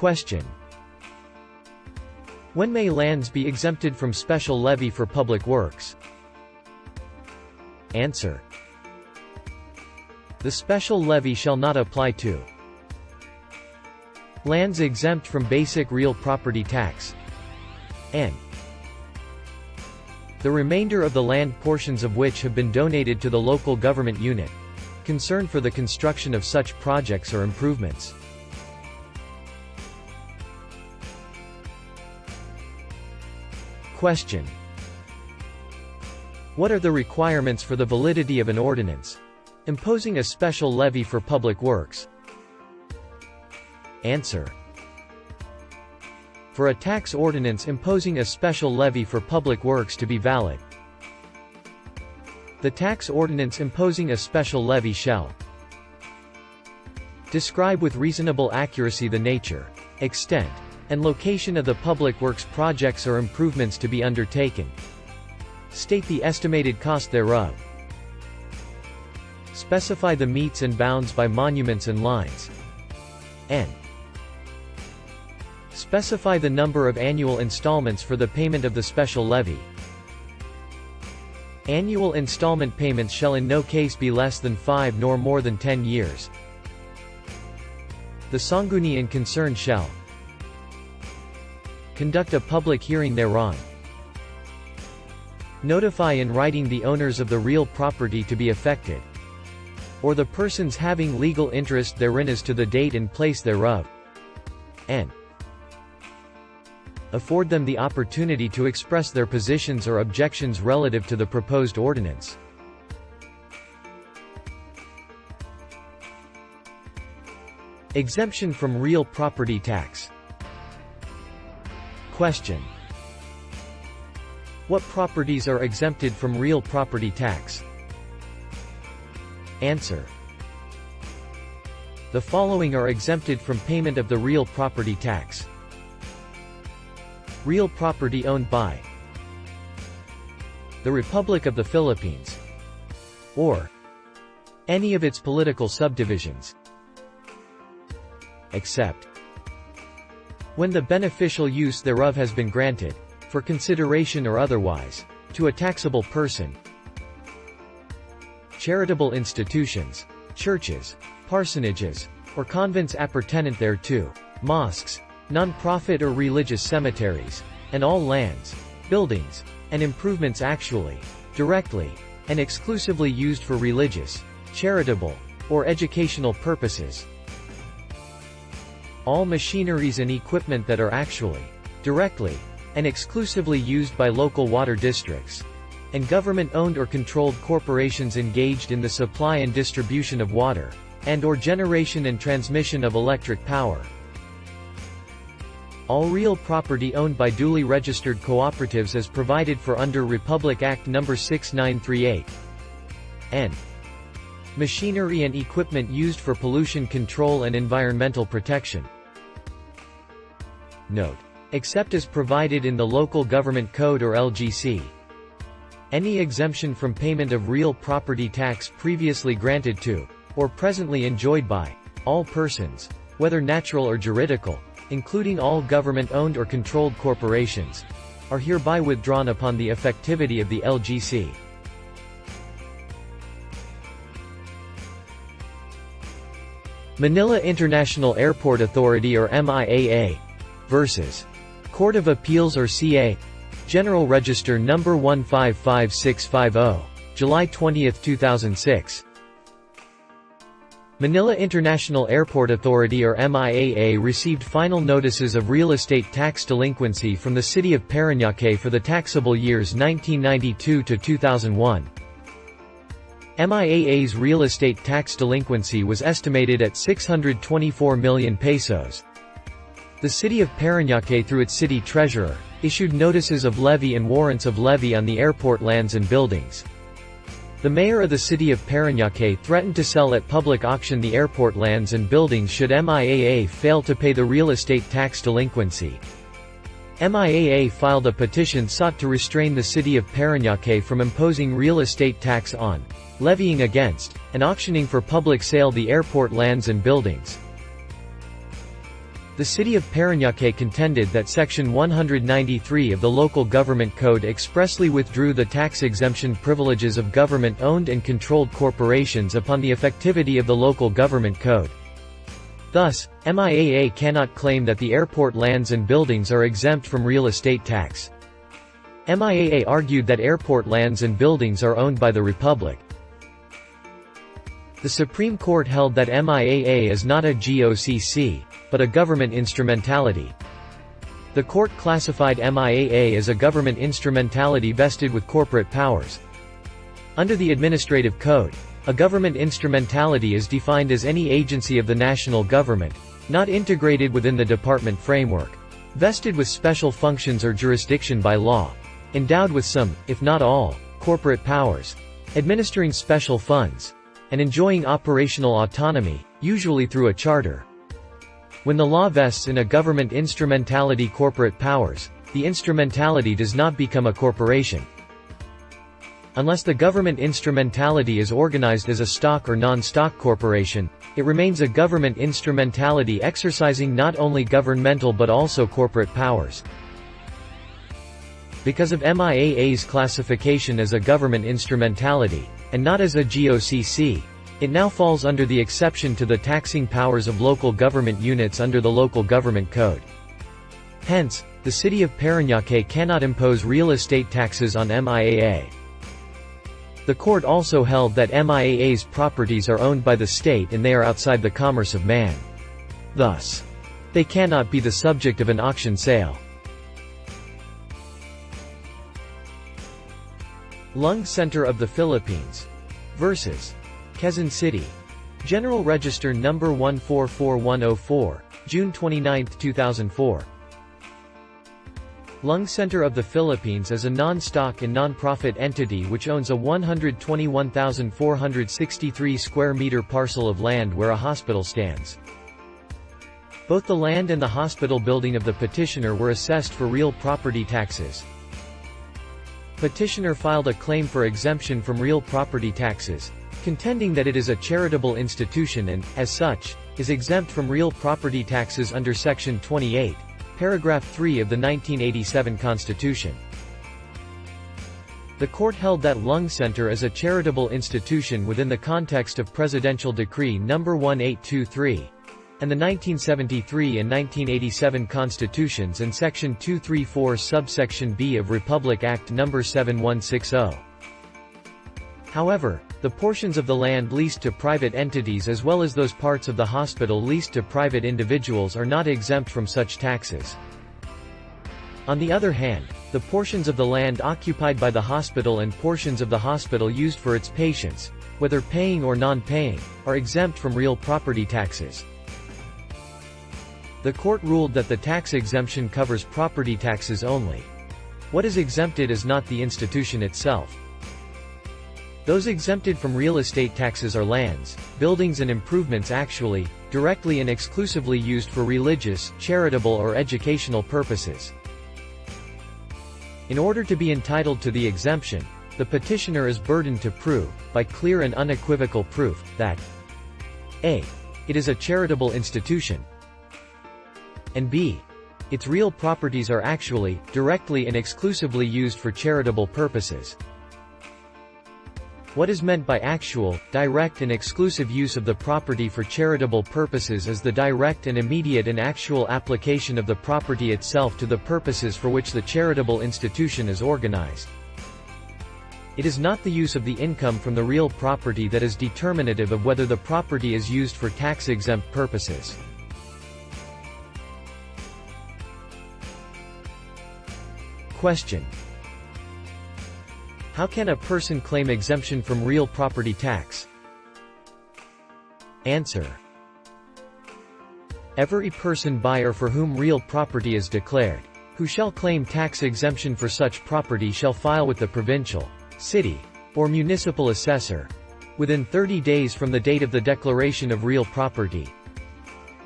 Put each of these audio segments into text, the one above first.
Question: when may lands be exempted from special levy for public works? Answer: the special levy shall not apply to lands exempt from basic real property tax, and the remainder of the land portions of which have been donated to the local government unit concerned for the construction of such projects or improvements. Question: what are the requirements for the validity of an ordinance imposing a special levy for public works? Answer: for a tax ordinance imposing a special levy for public works to be valid, the tax ordinance imposing a special levy shall describe with reasonable accuracy the nature, extent, and location of the public works projects or improvements to be undertaken, state the estimated cost thereof, specify the metes and bounds by monuments and lines, and specify the number of annual installments for the payment of the special levy. Annual installment payments shall in no case be less than 5 nor more than 10 years. The Sanggunian concerned shall conduct a public hearing thereon, notify in writing the owners of the real property to be affected, or the persons having legal interest therein as to the date and place thereof, and afford them the opportunity to express their positions or objections relative to the proposed ordinance. Exemption from real property tax. Question: what properties are exempted from real property tax? Answer: the following are exempted from payment of the real property tax: real property owned by the Republic of the Philippines, or any of its political subdivisions, except when the beneficial use thereof has been granted, for consideration or otherwise, to a taxable person, charitable institutions, churches, parsonages, or convents appertenant thereto, mosques, non-profit or religious cemeteries, and all lands, buildings, and improvements actually, directly, and exclusively used for religious, charitable, or educational purposes. All machineries and equipment that are actually, directly, and exclusively used by local water districts, and government-owned or controlled corporations engaged in the supply and distribution of water, and/or generation and transmission of electric power. All real property owned by duly registered cooperatives as provided for under Republic Act No. 6938. And machinery and equipment used for pollution control and environmental protection. Note: except as provided in the Local Government Code or LGC. Any exemption from payment of real property tax previously granted to, or presently enjoyed by, all persons, whether natural or juridical, including all government-owned or controlled corporations, are hereby withdrawn upon the effectivity of the LGC. Manila International Airport Authority or MIAA versus Court of Appeals or CA, General Register No. 155650, July 20, 2006. Manila International Airport Authority or MIAA received final notices of real estate tax delinquency from the City of Parañaque for the taxable years 1992 to 2001. MIAA's real estate tax delinquency was estimated at 624 million pesos. The City of Parañaque through its city treasurer, issued notices of levy and warrants of levy on the airport lands and buildings. The mayor of the City of Parañaque threatened to sell at public auction the airport lands and buildings should MIAA fail to pay the real estate tax delinquency. MIAA filed a petition sought to restrain the City of Parañaque from imposing real estate tax on, levying against, and auctioning for public sale the airport lands and buildings. The city of Parañaque contended that Section 193 of the Local Government Code expressly withdrew the tax exemption privileges of government-owned and controlled corporations upon the effectivity of the Local Government Code. Thus, MIAA cannot claim that the airport lands and buildings are exempt from real estate tax. MIAA argued that airport lands and buildings are owned by the Republic. The Supreme Court held that MIAA is not a GOCC, but a government instrumentality. The court classified MIAA as a government instrumentality vested with corporate powers. Under the Administrative Code, a government instrumentality is defined as any agency of the national government, not integrated within the department framework, vested with special functions or jurisdiction by law, endowed with some, if not all, corporate powers, administering special funds, and enjoying operational autonomy, usually through a charter. When the law vests in a government instrumentality corporate powers, the instrumentality does not become a corporation. Unless the government instrumentality is organized as a stock or non-stock corporation, it remains a government instrumentality exercising not only governmental but also corporate powers. Because of MIAA's classification as a government instrumentality, and not as a GOCC, it now falls under the exception to the taxing powers of local government units under the Local Government Code. Hence, the city of Parañaque cannot impose real estate taxes on MIAA. The court also held that MIAA's properties are owned by the state and they are outside the commerce of man. Thus, they cannot be the subject of an auction sale. Lung Center of the Philippines versus Quezon City. General Register No. 144104, June 29, 2004. Lung Center of the Philippines is a non-stock and non-profit entity which owns a 121,463 square meter parcel of land where a hospital stands. Both the land and the hospital building of the petitioner were assessed for real property taxes. Petitioner filed a claim for exemption from real property taxes, contending that it is a charitable institution and, as such, is exempt from real property taxes under Section 28, Paragraph 3 of the 1987 Constitution. The court held that Lung Center is a charitable institution within the context of Presidential Decree No. 1823, and the 1973 and 1987 Constitutions and Section 234 subsection B of Republic Act No. 7160. However, the portions of the land leased to private entities as well as those parts of the hospital leased to private individuals are not exempt from such taxes. On the other hand, the portions of the land occupied by the hospital and portions of the hospital used for its patients, whether paying or non-paying, are exempt from real property taxes. The court ruled that the tax exemption covers property taxes only. What is exempted is not the institution itself. Those exempted from real estate taxes are lands, buildings and improvements actually, directly and exclusively used for religious, charitable or educational purposes. In order to be entitled to the exemption, the petitioner is burdened to prove, by clear and unequivocal proof, that a. It is a charitable institution, and b. Its real properties are actually, directly and exclusively used for charitable purposes. What is meant by actual, direct and exclusive use of the property for charitable purposes is the direct and immediate and actual application of the property itself to the purposes for which the charitable institution is organized. It is not the use of the income from the real property that is determinative of whether the property is used for tax-exempt purposes. Question: how can a person claim exemption from real property tax? Answer: every person by or for whom real property is declared, who shall claim tax exemption for such property shall file with the provincial, city, or municipal assessor, within 30 days from the date of the declaration of real property,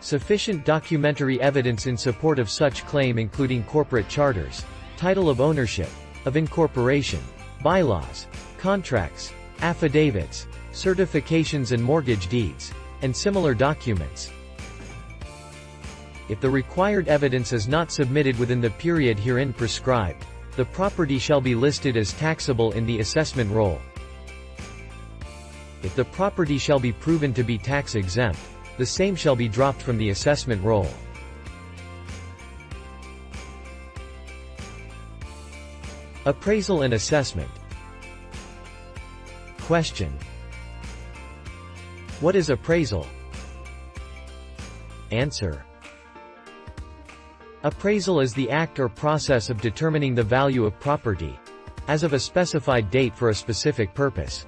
sufficient documentary evidence in support of such claim including corporate charters, title of ownership, of incorporation, bylaws, contracts, affidavits, certifications and mortgage deeds, and similar documents. If the required evidence is not submitted within the period herein prescribed, the property shall be listed as taxable in the assessment roll. If the property shall be proven to be tax-exempt, the same shall be dropped from the assessment roll. Appraisal and assessment. Question. What is appraisal? Answer. Appraisal is the act or process of determining the value of property, as of a specified date for a specific purpose.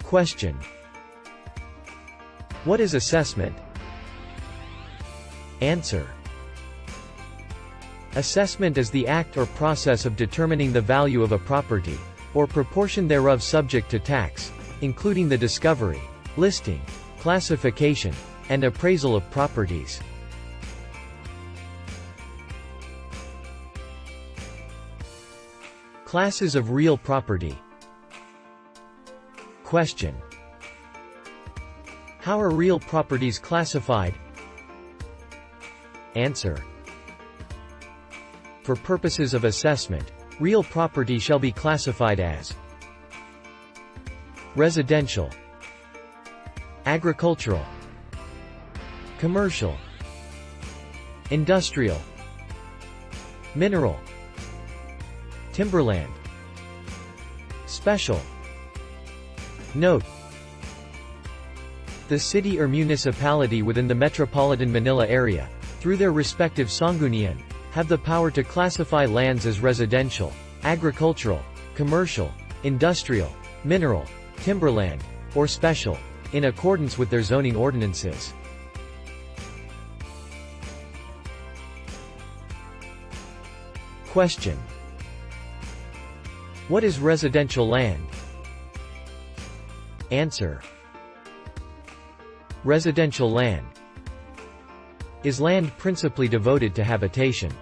Question. What is assessment? Answer. Assessment is the act or process of determining the value of a property, or proportion thereof subject to tax, including the discovery, listing, classification, and appraisal of properties. Classes of real property. Question. How are real properties classified? Answer. For purposes of assessment, real property shall be classified as residential, agricultural, commercial, industrial, mineral, timberland, special. Note: the city or municipality within the metropolitan Manila area, through their respective sanggunian, have the power to classify lands as residential, agricultural, commercial, industrial, mineral, timberland, or special, in accordance with their zoning ordinances. Question. What is residential land? Answer. Residential land is land principally devoted to habitation.